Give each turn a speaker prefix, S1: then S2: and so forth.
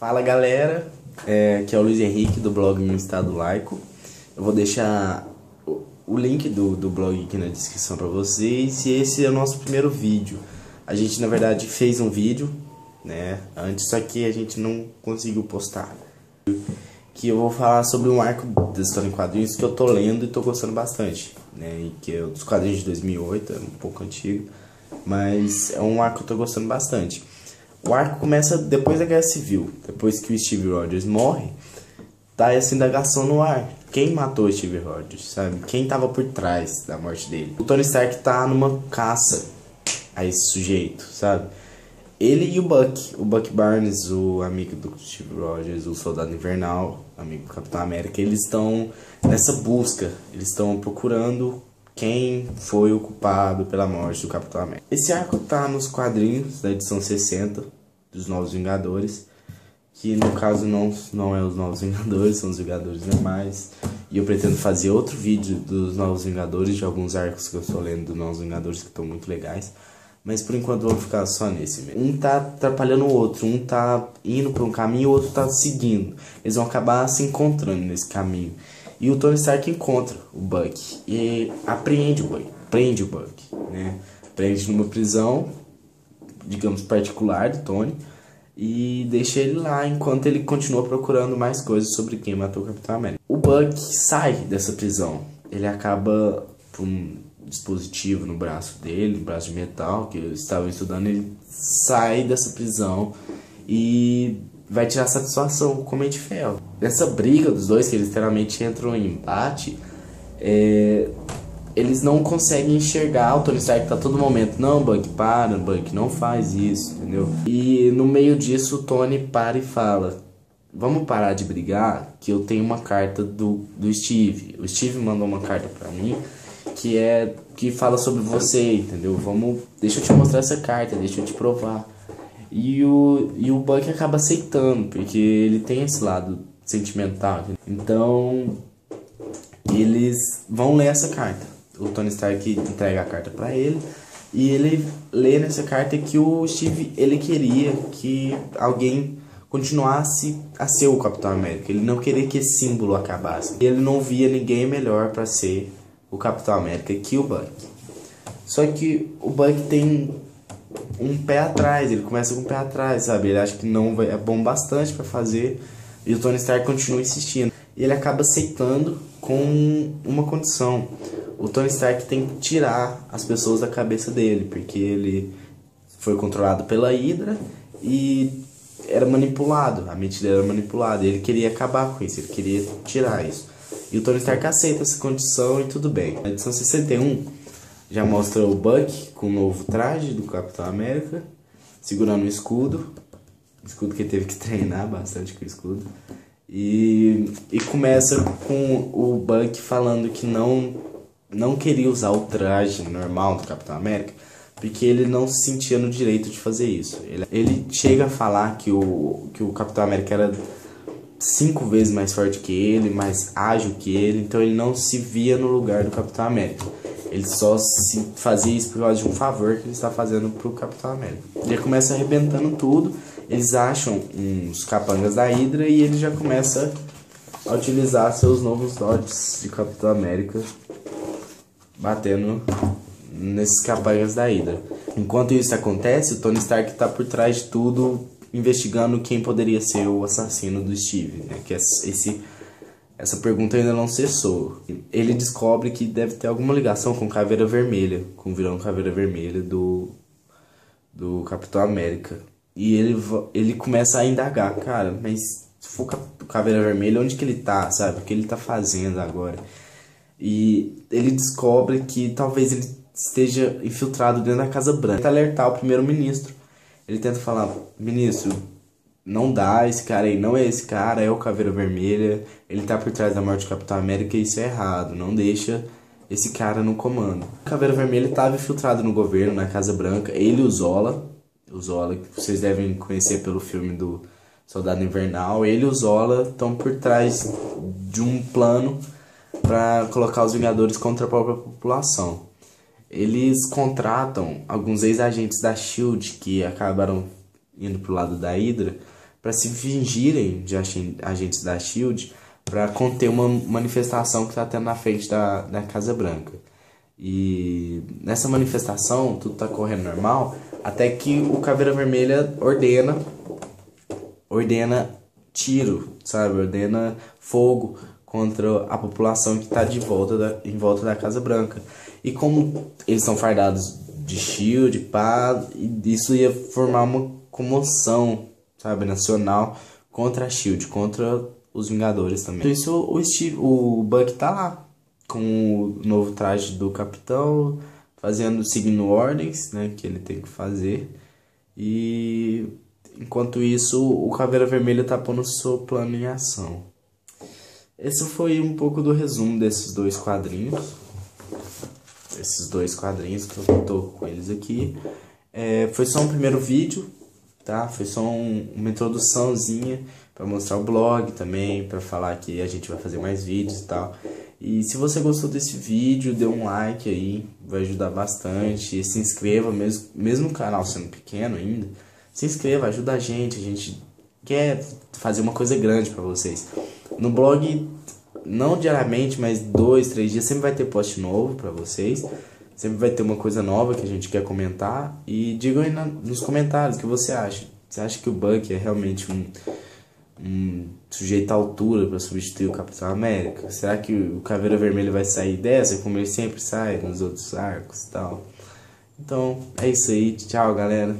S1: Fala galera, aqui é o Luiz Henrique do blog Meu Estado Laico. Eu vou deixar o link do blog aqui na descrição para vocês. E esse é o nosso primeiro vídeo. A gente na verdade fez um vídeo, né, antes, só que a gente não conseguiu postar. Que eu vou falar sobre um arco da história em quadrinhos que eu tô lendo e tô gostando bastante, né, e que é dos quadrinhos de 2008, é um pouco antigo, mas é um arco que eu tô gostando bastante. O arco começa depois da Guerra Civil, depois que o Steve Rogers morre, tá essa indagação no ar. Quem matou o Steve Rogers, sabe? Quem tava por trás da morte dele? O Tony Stark tá numa caça a esse sujeito, sabe? Ele e o Buck Barnes, o amigo do Steve Rogers, o Soldado Invernal, amigo do Capitão América, eles estão nessa busca, eles estão procurando quem foi o culpado pela morte do Capitão América. Esse arco tá nos quadrinhos da edição 60 dos Novos Vingadores, que no caso não é os Novos Vingadores, são os Vingadores normais. E eu pretendo fazer outro vídeo dos Novos Vingadores, de alguns arcos que eu estou lendo dos Novos Vingadores que estão muito legais. Mas por enquanto vamos ficar só nesse mesmo. Um tá atrapalhando o outro, um tá indo para um caminho, o outro tá seguindo. Eles vão acabar se encontrando nesse caminho. E o Tony Stark encontra o Buck e prende o Buck, né? Prende numa prisão, digamos, particular do Tony, e deixa ele lá enquanto ele continua procurando mais coisas sobre quem matou o Capitão América. O Buck sai dessa prisão, ele acaba por um dispositivo no braço dele, um braço de metal que eles estavam estudando, ele sai dessa prisão e vai tirar satisfação com o Homem de Ferro. Nessa briga dos dois, que eles literalmente entram em embate, eles não conseguem enxergar. O Tony Stark tá a todo momento: não, Buck, para, Buck, não faz isso, entendeu? E no meio disso o Tony para e fala: vamos parar de brigar, que eu tenho uma carta do Steve. O Steve mandou uma carta pra mim que fala sobre você, entendeu? Deixa eu te mostrar essa carta, deixa eu te provar. E o Buck acaba aceitando, porque ele tem esse lado sentimental. Então eles vão ler essa carta. O Tony Stark entrega a carta pra ele, e ele lê nessa carta que o Steve, ele queria que alguém continuasse a ser o Capitão América. Ele não queria que esse símbolo acabasse. Ele não via ninguém melhor pra ser o Capitão América que o Buck. Só que o Buck tem um pé atrás, ele começa com um pé atrás, sabe? Ele acha que não é bom bastante pra fazer, e o Tony Stark continua insistindo. E ele acaba aceitando com uma condição: o Tony Stark tem que tirar as pessoas da cabeça dele, porque ele foi controlado pela Hydra e era manipulado, a mente dele era manipulada, e ele queria acabar com isso, ele queria tirar isso. E o Tony Stark aceita essa condição e tudo bem. Na edição 61 já mostra o Buck com o novo traje do Capitão América, segurando um escudo que ele teve que treinar bastante com o escudo. E começa com o Buck falando que não queria usar o traje normal do Capitão América, porque ele não se sentia no direito de fazer isso. Ele chega a falar que o Capitão América era 5 vezes mais forte que ele, mais ágil que ele, então ele não se via no lugar do Capitão América. Ele só se fazia isso por causa de um favor que ele está fazendo pro Capitão América. Ele começa arrebentando tudo, eles acham uns capangas da Hydra e ele já começa a utilizar seus novos dotes de Capitão América, batendo nesses capangas da Hydra. Enquanto isso acontece, o Tony Stark está por trás de tudo, investigando quem poderia ser o assassino do Steve, né? Que essa pergunta ainda não cessou. Ele descobre que deve ter alguma ligação com Caveira Vermelha, com o vilão Caveira Vermelha do Capitão América. E ele começa a indagar: cara, mas se for o Caveira Vermelha, onde que ele tá, sabe? O que ele tá fazendo agora? E ele descobre que talvez ele esteja infiltrado dentro da Casa Branca. Tenta alertar o primeiro-ministro. Ele tenta falar: ministro, não dá, esse cara aí não é esse cara, é o Caveira Vermelha, ele tá por trás da morte do Capitão América e isso é errado, não deixa esse cara no comando. O Caveira Vermelha estava infiltrado no governo, na Casa Branca, ele e o Zola, que vocês devem conhecer pelo filme do Soldado Invernal, ele e o Zola estão por trás de um plano para colocar os Vingadores contra a própria população. Eles contratam alguns ex-agentes da SHIELD que acabaram indo pro lado da Hydra para se fingirem de agentes da SHIELD para conter uma manifestação que está tendo na frente da Casa Branca. E nessa manifestação tudo tá correndo normal, até que o Caveira Vermelha ordena tiro, sabe? Ordena fogo contra a população que tá em volta da Casa Branca. E como eles são fardados de SHIELD, pá, isso ia formar uma comoção, sabe, nacional contra a SHIELD, contra os Vingadores também. Por isso o Buck tá lá com o novo traje do Capitão, seguindo ordens, né, que ele tem que fazer. E enquanto isso, o Caveira Vermelha tá pondo o seu plano em ação. Esse foi um pouco do resumo desses dois quadrinhos. Esses dois quadrinhos que eu tô com eles aqui. Foi só um primeiro vídeo, tá? Foi só uma introduçãozinha para mostrar o blog também, para falar que a gente vai fazer mais vídeos e tal. E se você gostou desse vídeo, dê um like aí, vai ajudar bastante. E se inscreva, mesmo o canal sendo pequeno ainda, se inscreva, ajuda a gente quer fazer uma coisa grande para vocês. No blog, não diariamente, mas 2, 3 dias, sempre vai ter post novo para vocês. Sempre vai ter uma coisa nova que a gente quer comentar. E digam aí nos comentários o que você acha. Você acha que o Buck é realmente um sujeito à altura para substituir o Capitão América? Será que o Caveira Vermelha vai sair dessa, como ele sempre sai nos outros arcos e tal? Então, é isso aí. Tchau, galera.